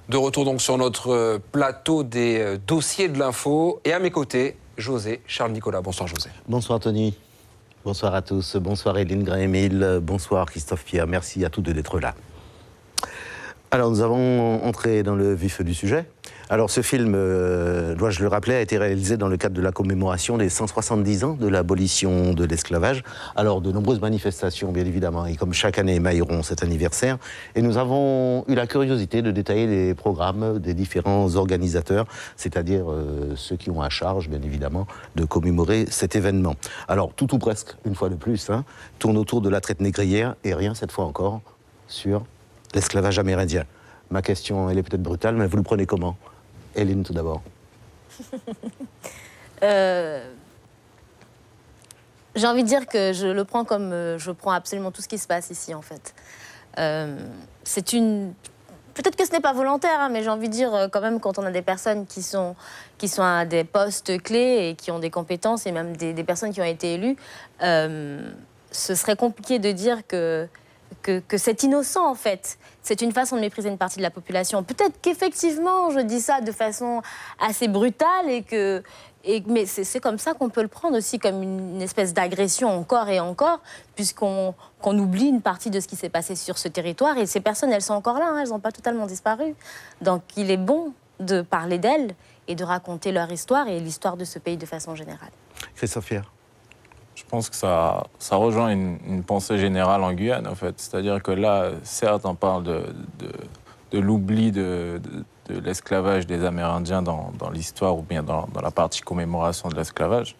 De retour donc sur notre plateau des dossiers de l'info. Et à mes côtés, José Charles-Nicolas. Bonsoir José. Bonsoir Tony. Bonsoir à tous. Bonsoir Hélène Graémile. Bonsoir Christophe Pierre. Merci à tous deux d'être là. Alors nous avons entré dans le vif du sujet. Alors ce film, dois-je le rappeler, a été réalisé dans le cadre de la commémoration des 170 ans de l'abolition de l'esclavage. Alors de nombreuses manifestations bien évidemment, et comme chaque année émailleront cet anniversaire. Et nous avons eu la curiosité de détailler les programmes des différents organisateurs, c'est-à-dire ceux qui ont à charge bien évidemment de commémorer cet événement. Alors tout ou presque, une fois de plus, tourne autour de la traite négrière et rien cette fois encore sur l'esclavage amérindien. Ma question, elle est peut-être brutale, mais vous le prenez comment ? Hélène, tout d'abord. J'ai envie de dire que je le prends comme je prends absolument tout ce qui se passe ici, en fait. C'est une... Peut-être que ce n'est pas volontaire, mais j'ai envie de dire quand même quand on a des personnes qui sont à des postes clés et qui ont des compétences, et même des personnes qui ont été élues, ce serait compliqué de dire que c'est innocent, en fait. C'est une façon de mépriser une partie de la population. Peut-être qu'effectivement, je dis ça de façon assez brutale, mais c'est comme ça qu'on peut le prendre aussi, comme une espèce d'agression encore et encore, puisqu'on oublie une partie de ce qui s'est passé sur ce territoire. Et ces personnes, elles sont encore là, elles n'ont pas totalement disparu. Donc il est bon de parler d'elles et de raconter leur histoire et l'histoire de ce pays de façon générale. Christophe Pierre. Je pense que ça rejoint une pensée générale en Guyane, en fait. C'est-à-dire que là, certes, on parle de l'oubli de l'esclavage des Amérindiens dans l'histoire ou bien dans la partie commémoration de l'esclavage.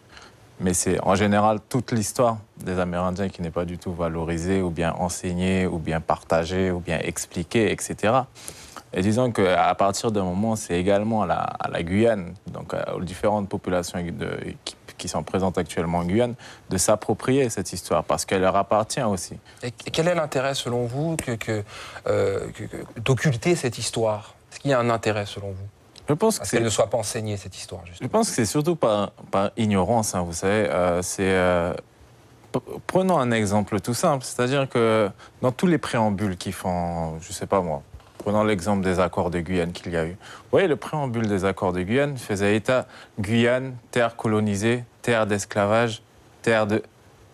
Mais c'est en général toute l'histoire des Amérindiens qui n'est pas du tout valorisée ou bien enseignée ou bien partagée ou bien expliquée, etc. Et disons qu'à partir d'un moment, c'est également à la Guyane, donc aux différentes populations qui sont présentes actuellement en Guyane, de s'approprier cette histoire, parce qu'elle leur appartient aussi. Et quel est l'intérêt, selon vous, d'occulter cette histoire ? Est-ce qu'il y a un intérêt, selon vous ? Je pense que qu'elle ne soit pas enseignée, cette histoire, justement. Je pense que c'est surtout par ignorance, vous savez. Prenons un exemple tout simple, c'est-à-dire que dans tous les préambules qui font, je ne sais pas moi, prenons l'exemple des accords de Guyane qu'il y a eu. Vous voyez, le préambule des accords de Guyane faisait état Guyane, terre colonisée, terre d'esclavage, terre de...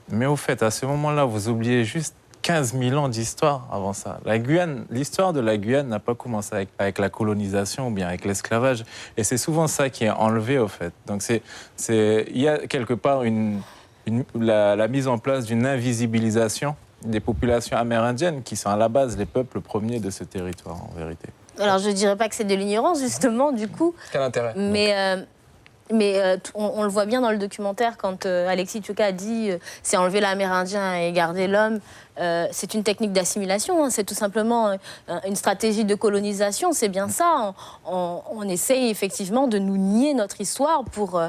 Mais au fait, à ce moment-là, vous oubliez juste 15 000 ans d'histoire avant ça. L'histoire de la Guyane n'a pas commencé avec la colonisation ou bien avec l'esclavage. Et c'est souvent ça qui est enlevé, au fait. Donc il y a quelque part la mise en place d'une invisibilisation des populations amérindiennes qui sont à la base les peuples premiers de ce territoire, en vérité. Alors, je ne dirais pas que c'est de l'ignorance, justement, du coup. Quel intérêt ? Mais on le voit bien dans le documentaire quand Alexis Tchouka a dit c'est enlever l'Amérindien et garder l'homme. C'est une technique d'assimilation, c'est tout simplement une stratégie de colonisation, c'est bien ça. On essaye effectivement de nous nier notre histoire pour...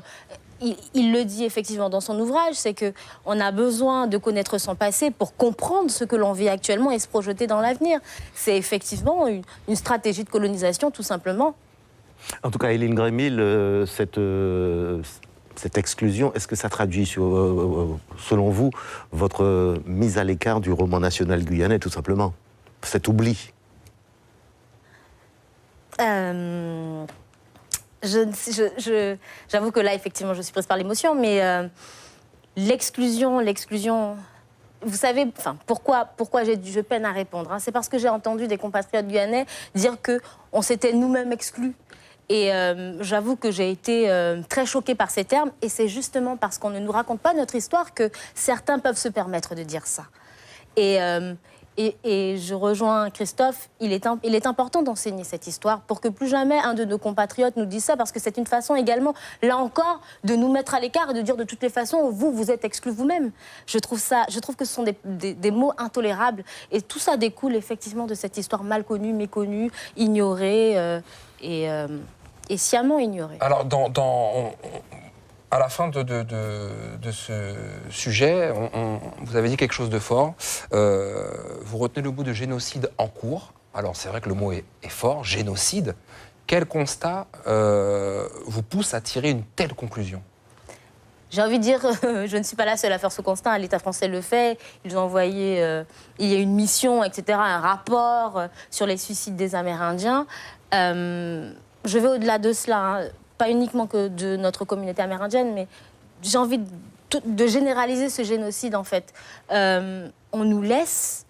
Il le dit effectivement dans son ouvrage, c'est qu'on a besoin de connaître son passé pour comprendre ce que l'on vit actuellement et se projeter dans l'avenir. C'est effectivement une stratégie de colonisation, tout simplement. En tout cas, Hélène Graémile, cette exclusion, est-ce que ça traduit, selon vous, votre mise à l'écart du roman national guyanais, tout simplement ? Cet oubli ? J'avoue que là, effectivement, je suis prise par l'émotion, mais l'exclusion... Vous savez, pourquoi je peine à répondre, c'est parce que j'ai entendu des compatriotes guyanais dire qu'on s'était nous-mêmes exclus. Et j'avoue que j'ai été très choquée par ces termes. Et c'est justement parce qu'on ne nous raconte pas notre histoire que certains peuvent se permettre de dire ça. Et je rejoins Christophe, il est important d'enseigner cette histoire pour que plus jamais un de nos compatriotes nous dise ça, parce que c'est une façon également, là encore, de nous mettre à l'écart et de dire de toutes les façons, vous êtes exclus vous-même. Je trouve que ce sont des mots intolérables. Et tout ça découle effectivement de cette histoire mal connue, méconnue, ignorée et sciemment ignorée. Alors, à la fin de ce sujet, vous avez dit quelque chose de fort. Vous retenez le mot de génocide en cours. Alors, c'est vrai que le mot est fort, génocide. Quel constat vous pousse à tirer une telle conclusion ? j'ai envie de dire, je ne suis pas la seule à faire ce constat. L'État français le fait. Ils ont envoyé, il y a une mission, etc., un rapport sur les suicides des Amérindiens. Je vais au-delà de cela, hein, pas uniquement que de notre communauté amérindienne, mais j'ai envie de généraliser ce génocide, en fait. On nous laisse...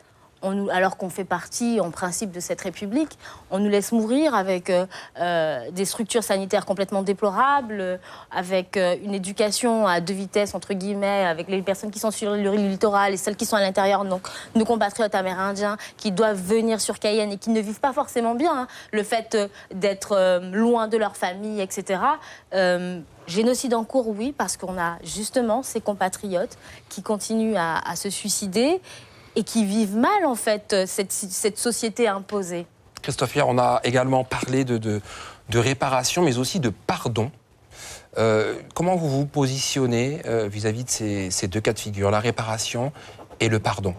alors qu'on fait partie, en principe, de cette République, on nous laisse mourir avec des structures sanitaires complètement déplorables, avec une éducation à deux vitesses, entre guillemets, avec les personnes qui sont sur le littoral et celles qui sont à l'intérieur, donc nos compatriotes amérindiens qui doivent venir sur Cayenne et qui ne vivent pas forcément bien. Hein, le fait d'être loin de leur famille, etc. Génocide en cours, oui, parce qu'on a justement ces compatriotes qui continuent à se suicider et qui vivent mal, en fait, cette société imposée. Christophe Pierre, on a également parlé de réparation, mais aussi de pardon. Comment vous vous positionnez vis-à-vis de ces deux cas de figure, la réparation et le pardon?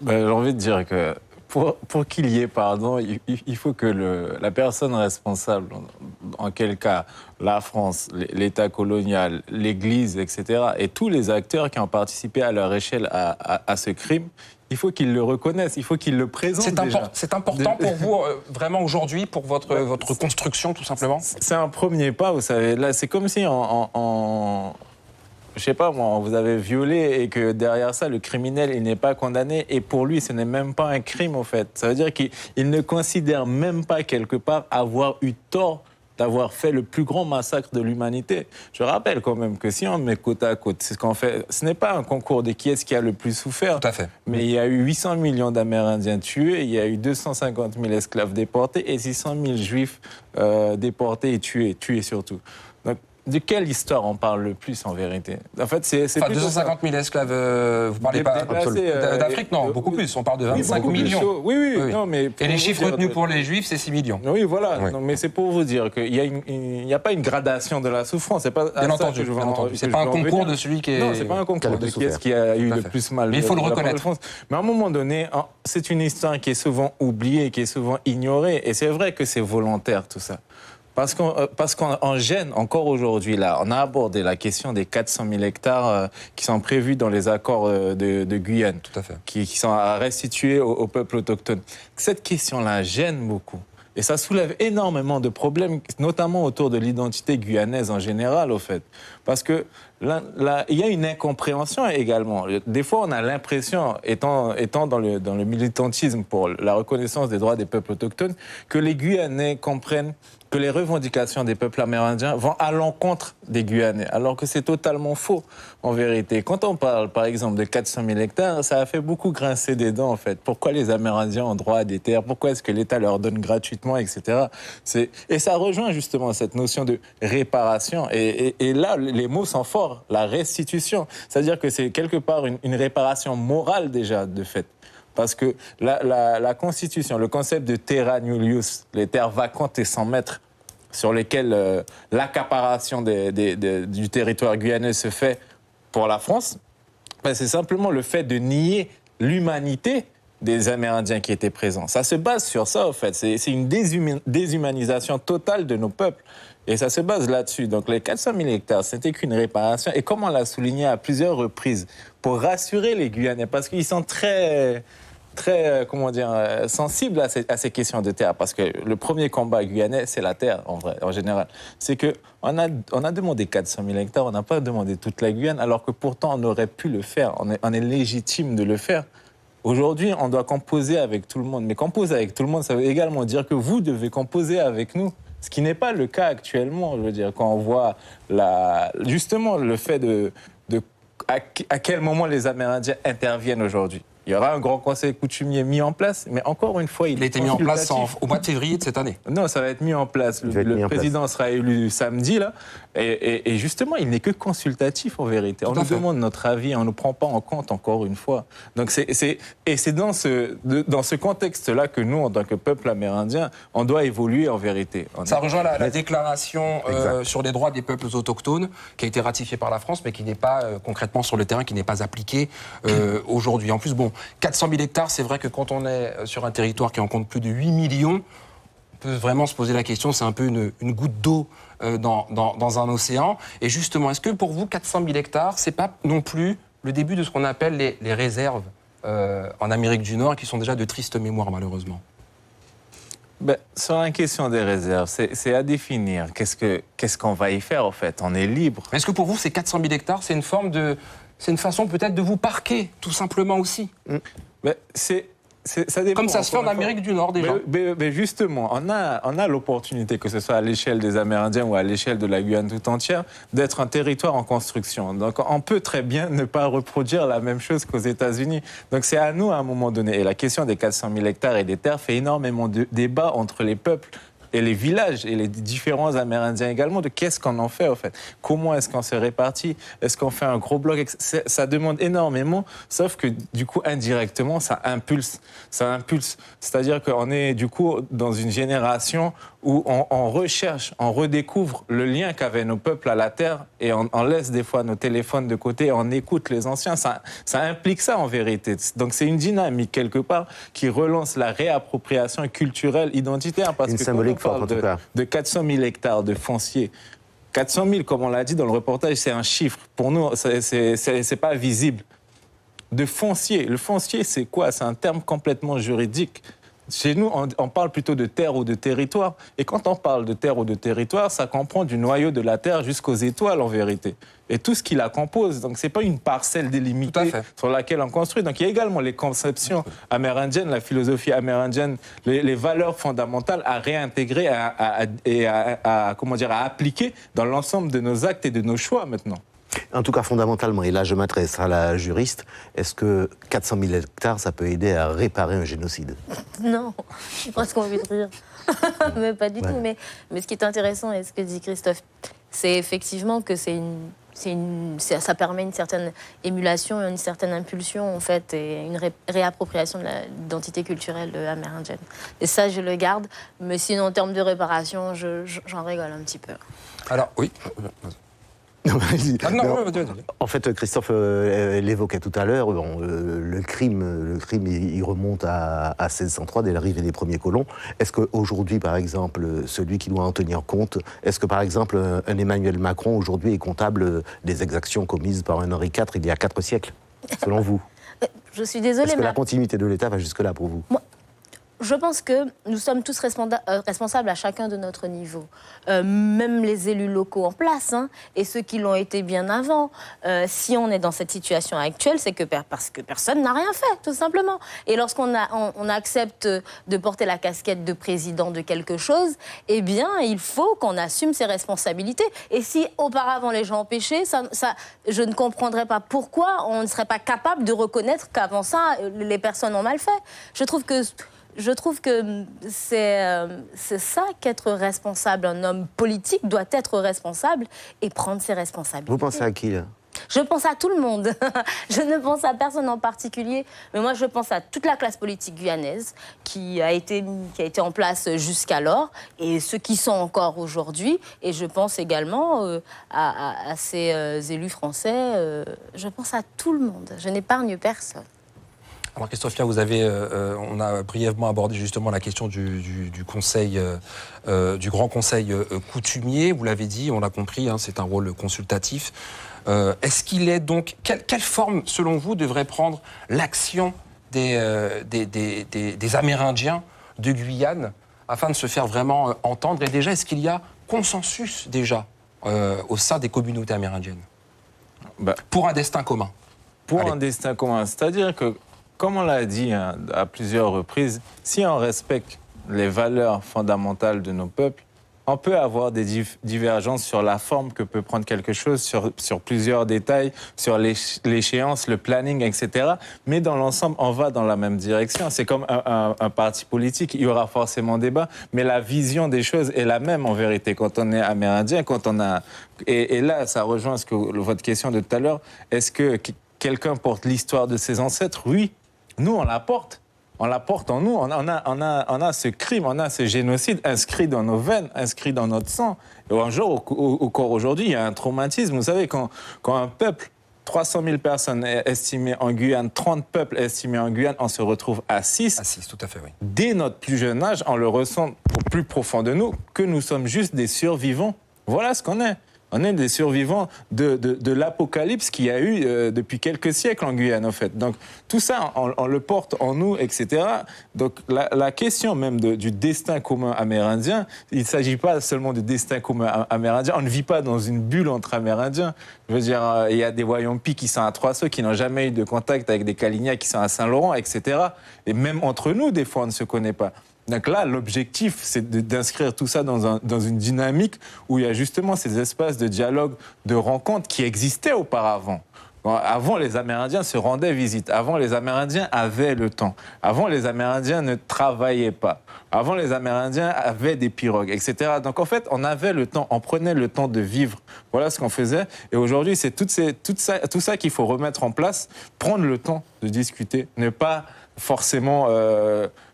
J'ai envie de dire que pour qu'il y ait pardon, il faut que la personne responsable, en quel cas la France, l'État colonial, l'Église, etc., et tous les acteurs qui ont participé à leur échelle à ce crime, il faut qu'ils le reconnaissent, il faut qu'ils le présentent déjà. C'est important pour vous, vraiment aujourd'hui, pour votre construction, tout simplement? C'est un premier pas, vous savez. Là, c'est comme si je sais pas moi, vous avez violé et que derrière ça, le criminel, il n'est pas condamné. Et pour lui, ce n'est même pas un crime, au fait. Ça veut dire qu'il ne considère même pas, quelque part, avoir eu tort d'avoir fait le plus grand massacre de l'humanité. Je rappelle quand même que si on met côte à côte, c'est ce qu'on fait. Ce n'est pas un concours de qui est-ce qui a le plus souffert. Tout à fait. Mais il y a eu 800 millions d'Amérindiens tués, il y a eu 250 000 esclaves déportés et 600 000 Juifs déportés et tués surtout. Donc, de quelle histoire on parle le plus en vérité? En fait, c'est 250 000 esclaves, vous parlez pas d'Afrique, non, beaucoup plus, on parle de 25 millions. Oui. Non, mais et les chiffres retenus pour les Juifs, c'est 6 millions. Oui, voilà, oui. Non, mais c'est pour vous dire qu'il n'y a pas une gradation de la souffrance. C'est pas bien entendu, c'est pas un concours de celui qui est... Non, c'est pas un concours de qui est-ce qui a eu le plus mal. Mais il faut le reconnaître. Mais à un moment donné, c'est une histoire qui est souvent oubliée, qui est souvent ignorée, et c'est vrai que c'est volontaire tout ça. Parce qu'en gêne, encore aujourd'hui, là, on a abordé la question des 400 000 hectares qui sont prévus dans les accords de Guyane, tout à fait, qui sont à restituer au peuple autochtone. Cette question-là gêne beaucoup. Et ça soulève énormément de problèmes, notamment autour de l'identité guyanaise en général, au fait. Parce que là, il y a une incompréhension également. Des fois, on a l'impression, étant dans le militantisme pour la reconnaissance des droits des peuples autochtones, que les Guyanais comprennent que les revendications des peuples amérindiens vont à l'encontre des Guyanais, alors que c'est totalement faux, en vérité. Quand on parle, par exemple, de 400 000 hectares, ça a fait beaucoup grincer des dents, en fait. Pourquoi les Amérindiens ont droit à des terres? Pourquoi est-ce que l'État leur donne gratuitement, etc. Et ça rejoint justement cette notion de réparation. Et là, les mots sont forts, la restitution. C'est-à-dire que c'est quelque part une réparation morale, déjà, de fait. Parce que la Constitution, le concept de terra nullius, les terres vacantes et sans maître, sur lesquelles l'accaparation du territoire guyanais se fait pour la France, ben c'est simplement le fait de nier l'humanité des Amérindiens qui étaient présents. Ça se base sur ça, en fait. C'est une déshumanisation totale de nos peuples. Et ça se base là-dessus. Donc les 400 000 hectares, c'était qu'une réparation. Et comme on l'a souligné à plusieurs reprises, pour rassurer les Guyanais, parce qu'ils sont très sensibles à ces questions de terre. Parce que le premier combat guyanais, c'est la terre, en général. C'est qu'on a demandé 400 000 hectares, on n'a pas demandé toute la Guyane, alors que pourtant on aurait pu le faire. On est légitime de le faire. Aujourd'hui, on doit composer avec tout le monde. Mais composer avec tout le monde, ça veut également dire que vous devez composer avec nous. Ce qui n'est pas le cas actuellement, je veux dire, quand on voit justement le fait à quel moment les Amérindiens interviennent aujourd'hui. Il y aura un grand conseil coutumier mis en place, mais encore une fois, il a été mis en place au mois de février de cette année. Non, ça va être mis en place. Le président sera élu samedi, là. Et justement, il n'est que consultatif, en vérité. On nous demande notre avis, on ne nous prend pas en compte, encore une fois. Donc, c'est dans ce contexte-là que nous, en tant que peuple amérindien, on doit évoluer, en vérité. Ça rejoint la déclaration sur les droits des peuples autochtones, qui a été ratifiée par la France, mais qui n'est pas concrètement sur le terrain, qui n'est pas appliquée aujourd'hui. En plus, 400 000 hectares, c'est vrai que quand on est sur un territoire qui en compte plus de 8 millions, peut vraiment se poser la question, c'est un peu une goutte d'eau dans un océan. Et justement, est-ce que pour vous, 400 000 hectares, c'est pas non plus le début de ce qu'on appelle les réserves en Amérique du Nord, qui sont déjà de tristes mémoires, malheureusement? Ben, sur la question des réserves, c'est à définir. Qu'est-ce qu'on va y faire, en fait? On est libre. Est-ce que pour vous, ces 400 000 hectares, c'est une façon peut-être de vous parquer, tout simplement aussi? Ben, ça dépend. Comme ça se fait en Amérique du Nord, déjà. Mais justement, on a l'opportunité, que ce soit à l'échelle des Amérindiens ou à l'échelle de la Guyane tout entière, d'être un territoire en construction. Donc, on peut très bien ne pas reproduire la même chose qu'aux États-Unis. Donc, c'est à nous, à un moment donné. Et la question des 400 000 hectares et des terres fait énormément de débats entre les peuples et les villages et les différents Amérindiens également, de qu'est-ce qu'on en fait, en fait. Comment est-ce qu'on se répartit? Est-ce qu'on fait un gros bloc? Ça demande énormément, sauf que, du coup, indirectement, ça impulse. C'est-à-dire qu'on est, du coup, dans une génération où on recherche, on redécouvre le lien qu'avaient nos peuples à la terre et on laisse des fois nos téléphones de côté et on écoute les anciens. Ça implique ça, en vérité. Donc, c'est une dynamique, quelque part, qui relance la réappropriation culturelle, identitaire. Parce une que symbolique forte, en tout cas. de 400 000 hectares de foncier. 400 000, comme on l'a dit dans le reportage, c'est un chiffre. Pour nous, c'est pas visible. De foncier. Le foncier, c'est quoi? C'est un terme complètement juridique. Chez nous, on parle plutôt de terre ou de territoire. Et quand on parle de terre ou de territoire, ça comprend du noyau de la terre jusqu'aux étoiles, en vérité. Et tout ce qui la compose. Donc, ce n'est pas une parcelle délimitée sur laquelle on construit. Donc, il y a également les conceptions amérindiennes, la philosophie amérindienne, les valeurs fondamentales à réintégrer et à appliquer dans l'ensemble de nos actes et de nos choix maintenant. En tout cas, fondamentalement, et là je m'adresse à la juriste, est-ce que 400 000 hectares, ça peut aider à réparer un génocide? Non, j'ai presque envie de rire. Mais pas du tout. Mais ce qui est intéressant, et ce que dit Christophe, c'est effectivement que ça permet une certaine émulation, une certaine impulsion, en fait, et une réappropriation de l'identité culturelle amérindienne. Et ça, je le garde. Mais sinon, en termes de réparation, j'en rigole un petit peu. Alors, oui. En fait, Christophe l'évoquait tout à l'heure, le crime, il remonte à 1603, dès l'arrivée des premiers colons. Est-ce qu'aujourd'hui, par exemple, celui qui doit en tenir compte, est-ce que, par exemple, un Emmanuel Macron, aujourd'hui, est comptable des exactions commises par un Henri IV il y a 4 siècles, selon vous? Je suis désolée, Est-ce que la continuité de l'État va jusque-là pour vous? Je pense que nous sommes tous responsables à chacun de notre niveau. Même les élus locaux en place, et ceux qui l'ont été bien avant. Si on est dans cette situation actuelle, c'est parce que personne n'a rien fait, tout simplement. Et lorsqu'on on accepte de porter la casquette de président de quelque chose, eh bien, il faut qu'on assume ses responsabilités. Et si auparavant les gens ont péché, je ne comprendrais pas pourquoi on ne serait pas capable de reconnaître qu'avant ça, les personnes ont mal fait. Je trouve que c'est ça qu'être responsable. Un homme politique doit être responsable et prendre ses responsabilités. Vous pensez à qui, là? Je pense à tout le monde. Je ne pense à personne en particulier. Mais moi, je pense à toute la classe politique guyanaise qui a été en place jusqu'alors et ceux qui sont encore aujourd'hui. Et je pense également à ces élus français. Je pense à tout le monde. Je n'épargne personne. Alors Christophe Pierre, on a brièvement abordé justement la question du conseil, du grand conseil coutumier. Vous l'avez dit, on l'a compris, c'est un rôle consultatif. Est-ce qu'il est donc quelle forme, selon vous, devrait prendre l'action des Amérindiens de Guyane afin de se faire vraiment entendre? Et déjà, est-ce qu'il y a consensus déjà au sein des communautés amérindiennes pour un destin commun? Un destin commun, c'est-à-dire que, comme on l'a dit à plusieurs reprises, si on respecte les valeurs fondamentales de nos peuples, on peut avoir des divergences sur la forme que peut prendre quelque chose, sur plusieurs détails, sur l'échéance, le planning, etc. Mais dans l'ensemble, on va dans la même direction. C'est comme un parti politique, il y aura forcément débat, mais la vision des choses est la même en vérité. Quand on est amérindien, quand on a... Et là, ça rejoint votre question de tout à l'heure. Est-ce que quelqu'un porte l'histoire de ses ancêtres? Oui. Nous, on la porte. On la porte en nous. On a ce crime, on a ce génocide inscrit dans nos veines, inscrit dans notre sang. Et un jour, encore aujourd'hui, il y a un traumatisme. Vous savez, quand un peuple 300 000 personnes estimées en Guyane, 30 peuples estimés en Guyane, on se retrouve à 6. À 6, tout à fait, oui. Dès notre plus jeune âge, on le ressent au plus profond de nous, que nous sommes juste des survivants. Voilà ce qu'on est. On est des survivants de l'apocalypse qu'il y a eu depuis quelques siècles en Guyane, en fait. Donc, tout ça, on le porte en nous, etc. Donc, la question même du destin commun amérindien, il ne s'agit pas seulement du destin commun amérindien. On ne vit pas dans une bulle entre Amérindiens. Je veux dire, il y a des Wayampi qui sont à Trois-Sceaux, qui n'ont jamais eu de contact avec des Kalinia qui sont à Saint-Laurent, etc. Et même entre nous, des fois, on ne se connaît pas. Donc là, l'objectif, c'est d'inscrire tout ça dans une dynamique où il y a justement ces espaces de dialogue, de rencontre qui existaient auparavant. Avant, les Amérindiens se rendaient visite. Avant, les Amérindiens avaient le temps. Avant, les Amérindiens ne travaillaient pas. Avant, les Amérindiens avaient des pirogues, etc. Donc, en fait, on avait le temps, on prenait le temps de vivre. Voilà ce qu'on faisait. Et aujourd'hui, c'est tout ça qu'il faut remettre en place, prendre le temps de discuter, ne pas forcément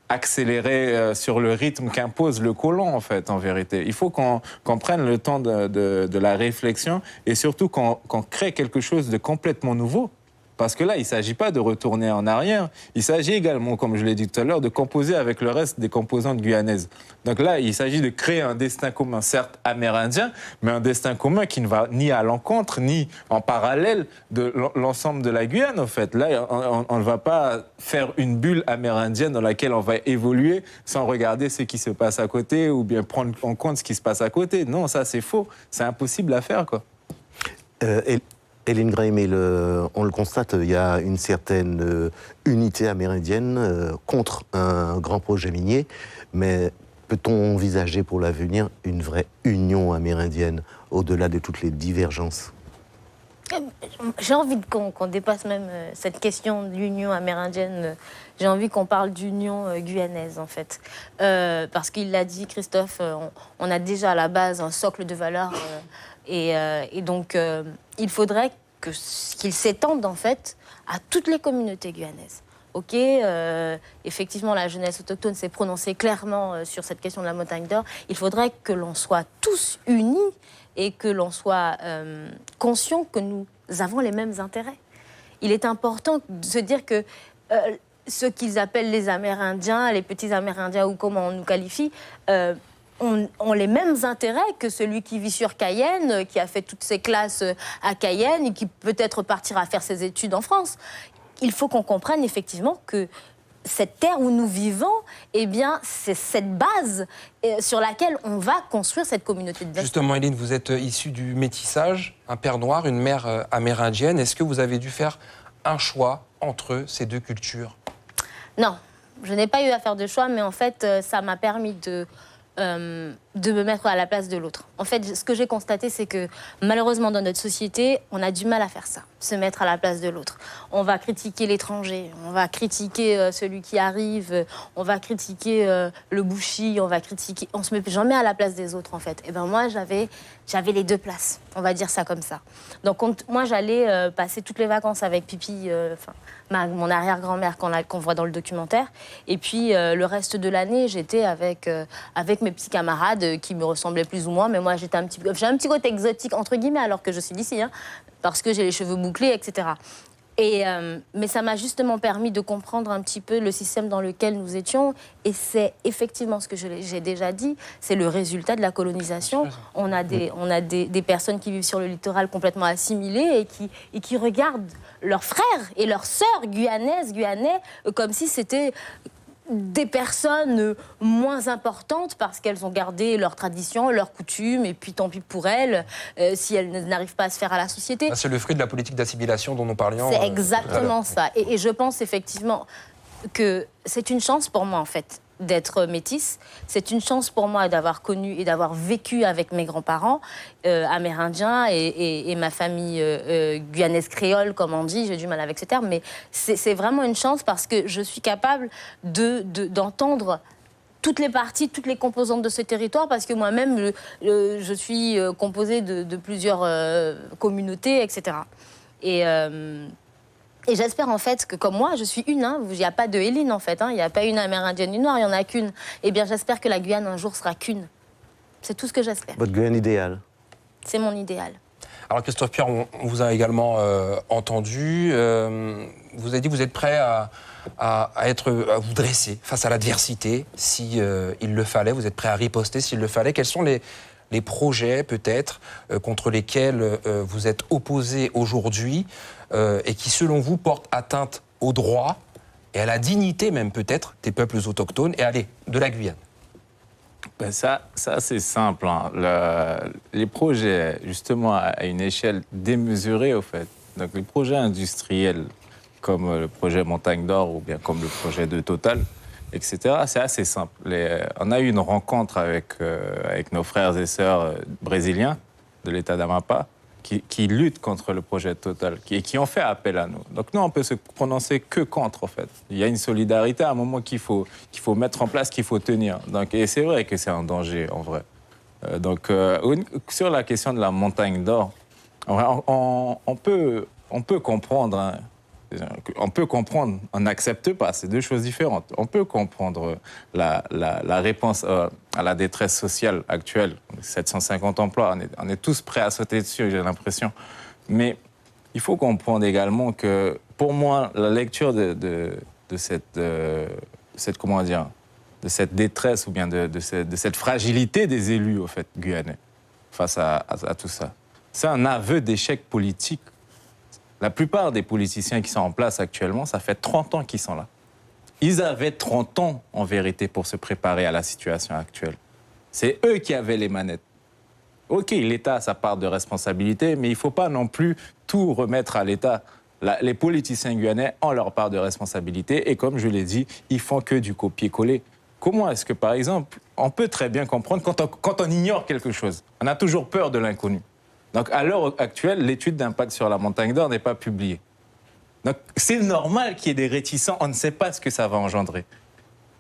accélérer sur le rythme qu'impose le colon, en fait, en vérité. Il faut qu'on prenne le temps de la réflexion et surtout qu'on crée quelque chose de complètement nouveau. Parce que là, il ne s'agit pas de retourner en arrière. Il s'agit également, comme je l'ai dit tout à l'heure, de composer avec le reste des composantes guyanaises. Donc là, il s'agit de créer un destin commun, certes amérindien, mais un destin commun qui ne va ni à l'encontre, ni en parallèle de l'ensemble de la Guyane, en fait. Là, on ne va pas faire une bulle amérindienne dans laquelle on va évoluer sans regarder ce qui se passe à côté ou bien prendre en compte ce qui se passe à côté. Non, ça, c'est faux. C'est impossible à faire, quoi. Hélène Graemel, on le constate, il y a une certaine unité amérindienne contre un grand projet minier, mais peut-on envisager pour l'avenir une vraie union amérindienne au-delà de toutes les divergences ? J'ai envie qu'on dépasse même cette question de l'union amérindienne. J'ai envie qu'on parle d'union guyanaise, en fait. Parce qu'il l'a dit, Christophe, on a déjà à la base un socle de valeurs. Et donc, il faudrait qu'il s'étende, en fait, à toutes les communautés guyanaises. Ok, effectivement, la jeunesse autochtone s'est prononcée clairement sur cette question de la montagne d'or. Il faudrait que l'on soit tous unis et que l'on soit conscient que nous avons les mêmes intérêts. Il est important de se dire que ceux qu'ils appellent les Amérindiens, les petits Amérindiens ou comment on nous qualifie, ont les mêmes intérêts que celui qui vit sur Cayenne, qui a fait toutes ses classes à Cayenne et qui peut-être partira faire ses études en France. Il faut qu'on comprenne effectivement que cette terre où nous vivons, eh bien, c'est cette base sur laquelle on va construire cette communauté de destin. Justement, Hélène, vous êtes issue du métissage, un père noir, une mère amérindienne. Est-ce que vous avez dû faire un choix entre ces deux cultures ? Non, je n'ai pas eu à faire de choix, mais en fait, ça m'a permis de me mettre à la place de l'autre. En fait, ce que j'ai constaté, c'est que malheureusement, dans notre société, on a du mal à faire ça, se mettre à la place de l'autre. On va critiquer l'étranger, on va critiquer celui qui arrive, on va critiquer le bouchi, on se met jamais à la place des autres, en fait. Et ben moi, j'avais les deux places, on va dire ça comme ça. Donc moi, j'allais passer toutes les vacances avec Pipi, mon arrière-grand-mère qu'on voit dans le documentaire. Et puis, le reste de l'année, j'étais avec mes petits camarades qui me ressemblaient plus ou moins. Mais moi, j'ai un petit côté exotique, entre guillemets, alors que je suis d'ici, hein, parce que j'ai les cheveux bouclés, etc. Mais ça m'a justement permis de comprendre un petit peu le système dans lequel nous étions. Et c'est effectivement ce que j'ai déjà dit, c'est le résultat de la colonisation. On a des personnes qui vivent sur le littoral complètement assimilées et qui regardent leurs frères et leurs sœurs guyanais, comme si c'était des personnes moins importantes parce qu'elles ont gardé leurs traditions, leurs coutumes, et puis tant pis pour elles si elles n'arrivent pas à se faire à la société. C'est le fruit de la politique d'assimilation dont nous parlions. C'est exactement ça. Et je pense effectivement que c'est une chance pour moi, en fait, d'être métisse. C'est une chance pour moi d'avoir connu et d'avoir vécu avec mes grands-parents amérindiens et ma famille guyanaise créole, comme on dit. J'ai du mal avec ce terme, mais c'est vraiment une chance parce que je suis capable d'entendre toutes les parties, toutes les composantes de ce territoire, parce que moi-même, je suis composée de plusieurs communautés, etc. Et j'espère en fait que comme moi, je suis une, il n'y a pas de Hélène en fait, il n'y a pas une amérindienne, une noire, il n'y en a qu'une. Eh bien j'espère que la Guyane un jour sera qu'une. C'est tout ce que j'espère. Votre Guyane idéale ? C'est mon idéal. Alors Christophe Pierre, on vous a également entendu. Vous avez dit que vous êtes prêt à vous dresser face à l'adversité si il le fallait. Vous êtes prêt à riposter s'il le fallait. Quels sont les projets peut-être contre lesquels vous êtes opposé aujourd'hui et qui selon vous portent atteinte aux droits et à la dignité même peut-être des peuples autochtones et allez, de la Guyane? Ben ça c'est simple. Hein. Les projets, justement, à une échelle démesurée, au fait. Donc, les projets industriels, comme le projet Montagne d'Or ou bien comme le projet de Total, etc., c'est assez simple. On a eu une rencontre avec nos frères et sœurs brésiliens de l'État d'Amapá qui luttent contre le projet Total et qui ont fait appel à nous. Donc nous, on peut se prononcer que contre, en fait. Il y a une solidarité à un moment qu'il faut mettre en place, qu'il faut tenir. Donc, et c'est vrai que c'est un danger, en vrai. Sur la question de la Montagne d'Or, on peut comprendre... Hein, on peut comprendre, on n'accepte pas, c'est deux choses différentes. On peut comprendre la réponse à la détresse sociale actuelle, 750 emplois, on est tous prêts à sauter dessus, j'ai l'impression. Mais il faut comprendre également que, pour moi, la lecture de cette détresse ou bien de cette fragilité des élus, au fait, guyanais, face à tout ça, c'est un aveu d'échec politique. La plupart des politiciens qui sont en place actuellement, ça fait 30 ans qu'ils sont là. Ils avaient 30 ans, en vérité, pour se préparer à la situation actuelle. C'est eux qui avaient les manettes. OK, l'État a sa part de responsabilité, mais il ne faut pas non plus tout remettre à l'État. Les politiciens guyanais ont leur part de responsabilité et, comme je l'ai dit, ils font que du copier-coller. Comment est-ce que, par exemple, on peut très bien comprendre quand on ignore quelque chose? On a toujours peur de l'inconnu. Donc, à l'heure actuelle, l'étude d'impact sur la Montagne d'Or n'est pas publiée. Donc, c'est normal qu'il y ait des réticents. On ne sait pas ce que ça va engendrer.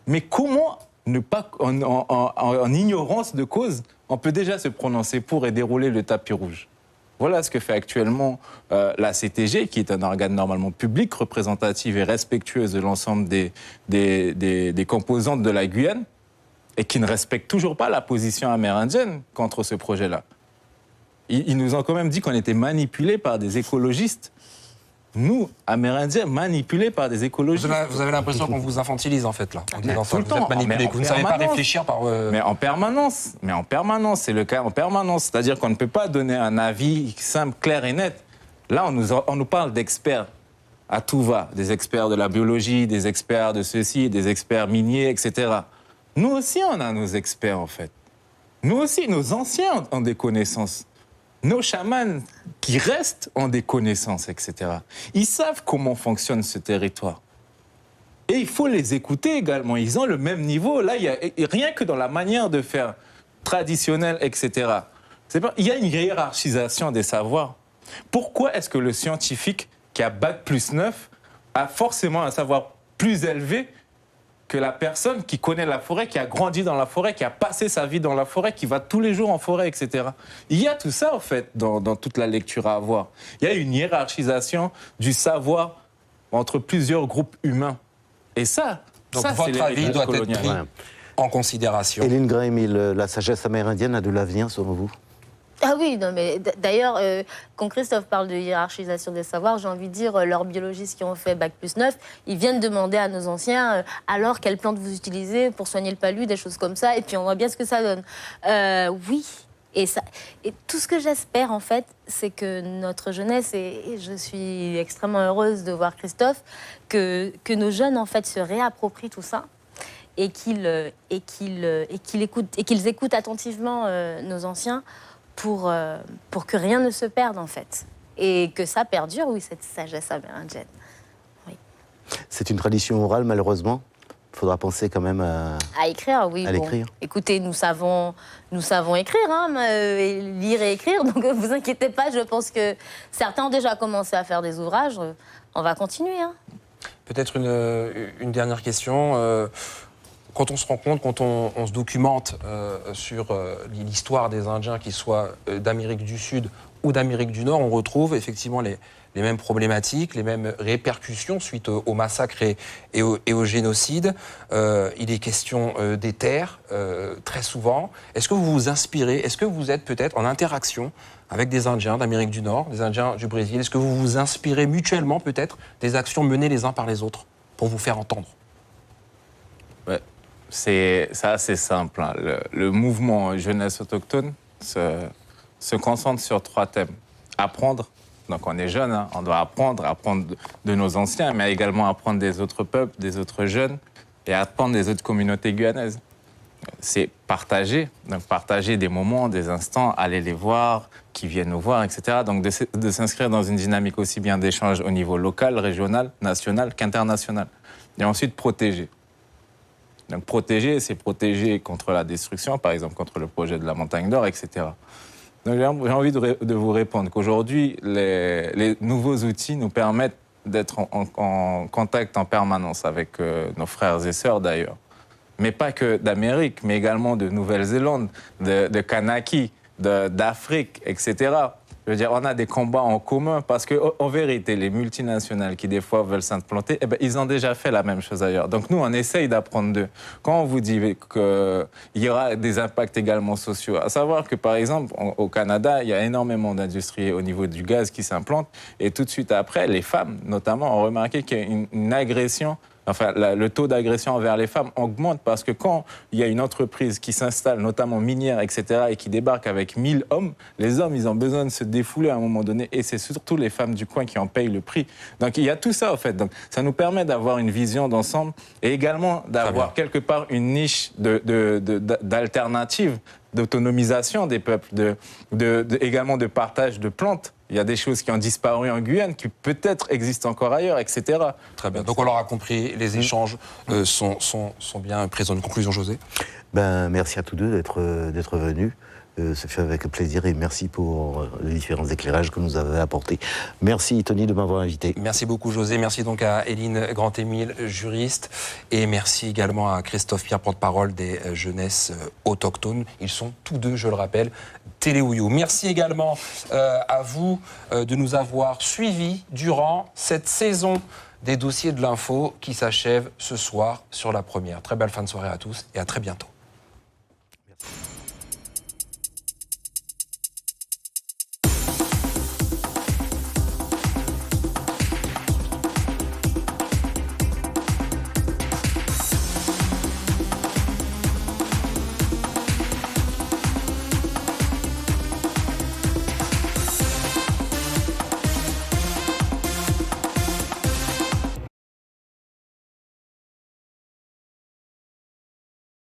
Mais comment ne pas, en ignorance de cause, on peut déjà se prononcer pour et dérouler le tapis rouge? Voilà ce que fait actuellement la CTG, qui est un organe normalement public, représentatif et respectueuse de l'ensemble des composantes de la Guyane, et qui ne respecte toujours pas la position amérindienne contre ce projet-là. Ils nous ont quand même dit qu'on était manipulés par des écologistes. Nous, Amérindiens, manipulés par des écologistes. Vous avez l'impression qu'on vous infantilise, en fait, là, en disant ça. Tout le temps. Vous êtes manipulés, vous ne savez pas réfléchir par... Mais en permanence, c'est le cas en permanence. C'est-à-dire qu'on ne peut pas donner un avis simple, clair et net. Là, on nous parle d'experts à tout va. Des experts de la biologie, des experts de ceci, des experts miniers, etc. Nous aussi, on a nos experts, en fait. Nous aussi, nos anciens ont des connaissances. Nos chamans qui restent ont des connaissances, etc. Ils savent comment fonctionne ce territoire. Et il faut les écouter également. Ils ont le même niveau. Là, il y a rien que dans la manière de faire traditionnelle, etc. Il y a une hiérarchisation des savoirs. Pourquoi est-ce que le scientifique qui a Bac+9 a forcément un savoir plus élevé que la personne qui connaît la forêt, qui a grandi dans la forêt, qui a passé sa vie dans la forêt, qui va tous les jours en forêt, etc. Il y a tout ça, en fait, dans toute la lecture à avoir. Il y a une hiérarchisation du savoir entre plusieurs groupes humains. Et ça, donc votre avis doit être pris en considération. Hélène Graham-Hill, la sagesse amérindienne a de l'avenir, selon vous? Ah oui, non, mais d'ailleurs, quand Christophe parle de hiérarchisation des savoirs, j'ai envie de dire, leurs biologistes qui ont fait Bac+9, ils viennent demander à nos anciens, alors quelles plantes vous utilisez pour soigner le palu, des choses comme ça, et puis on voit bien ce que ça donne. Oui, et tout ce que j'espère, en fait, c'est que notre jeunesse, et je suis extrêmement heureuse de voir Christophe, que nos jeunes, en fait, se réapproprient tout ça, et qu'ils écoutent attentivement nos anciens, pour que rien ne se perde, en fait. Et que ça perdure, oui, cette sagesse amérindienne. Oui. C'est une tradition orale, malheureusement. Il faudra penser quand même à écrire, oui. À l'écrire. Écoutez, nous savons écrire, hein, lire et écrire, donc ne vous inquiétez pas, je pense que certains ont déjà commencé à faire des ouvrages. On va continuer. Hein. Peut-être une dernière question. Quand on se rend compte, quand on se documente sur l'histoire des Indiens, qu'ils soient d'Amérique du Sud ou d'Amérique du Nord, on retrouve effectivement les les mêmes problématiques, les mêmes répercussions suite au massacre et au génocide. Il est question des terres, très souvent. Est-ce que vous vous inspirez, est-ce que vous êtes peut-être en interaction avec des Indiens d'Amérique du Nord, des Indiens du Brésil? Est-ce que vous vous inspirez mutuellement peut-être des actions menées les uns par les autres pour vous faire entendre? Ouais, c'est assez simple. Hein. Le mouvement jeunesse autochtone se concentre sur 3 thèmes. Apprendre, donc on est jeune, hein, on doit apprendre de nos anciens, mais également apprendre des autres peuples, des autres jeunes, et apprendre des autres communautés guyanaises. C'est partager, donc partager des moments, des instants, aller les voir, qui viennent nous voir, etc. Donc de s'inscrire dans une dynamique aussi bien d'échange au niveau local, régional, national qu'international. Et ensuite protéger. Donc protéger, c'est protéger contre la destruction, par exemple contre le projet de la Montagne d'Or, etc. Donc j'ai envie de vous répondre qu'aujourd'hui, les nouveaux outils nous permettent d'être en contact en permanence avec nos frères et sœurs d'ailleurs. Mais pas que d'Amérique, mais également de Nouvelle-Zélande, de Kanaki, d'Afrique, etc. Je veux dire, on a des combats en commun parce qu'en vérité, les multinationales qui des fois veulent s'implanter, ils ont déjà fait la même chose ailleurs. Donc nous, on essaye d'apprendre d'eux. Quand on vous dit qu'il y aura des impacts également sociaux, à savoir que par exemple, au Canada, il y a énormément d'industries au niveau du gaz qui s'implantent. Et tout de suite après, les femmes, notamment, ont remarqué qu'il y a une agression. Enfin, le taux d'agression envers les femmes augmente parce que quand il y a une entreprise qui s'installe, notamment minière, etc., et qui débarque avec 1000 hommes, les hommes, ils ont besoin de se défouler à un moment donné. Et c'est surtout les femmes du coin qui en payent le prix. Donc, il y a tout ça, en fait. Donc, ça nous permet d'avoir une vision d'ensemble et également d'avoir quelque part une niche d'alternative, d'autonomisation des peuples, également de partage de plantes. Il y a des choses qui ont disparu en Guyane, qui peut-être existent encore ailleurs, etc. Très bien. Donc on l'aura compris, les échanges sont bien présents. Une conclusion, José? Merci à tous deux d'être venus. Ça fait avec plaisir et merci pour les différents éclairages que nous avez apportés. Merci Tony de m'avoir invité. Merci beaucoup José, merci donc à Éline Grand-Émile, juriste, et merci également à Christophe Pierre, porte-parole des jeunesses autochtones. Ils sont tous deux, je le rappelle, Téléouillou. Merci également à vous de nous avoir suivis durant cette saison des dossiers de l'info qui s'achève ce soir sur La Première. Très belle fin de soirée à tous et à très bientôt.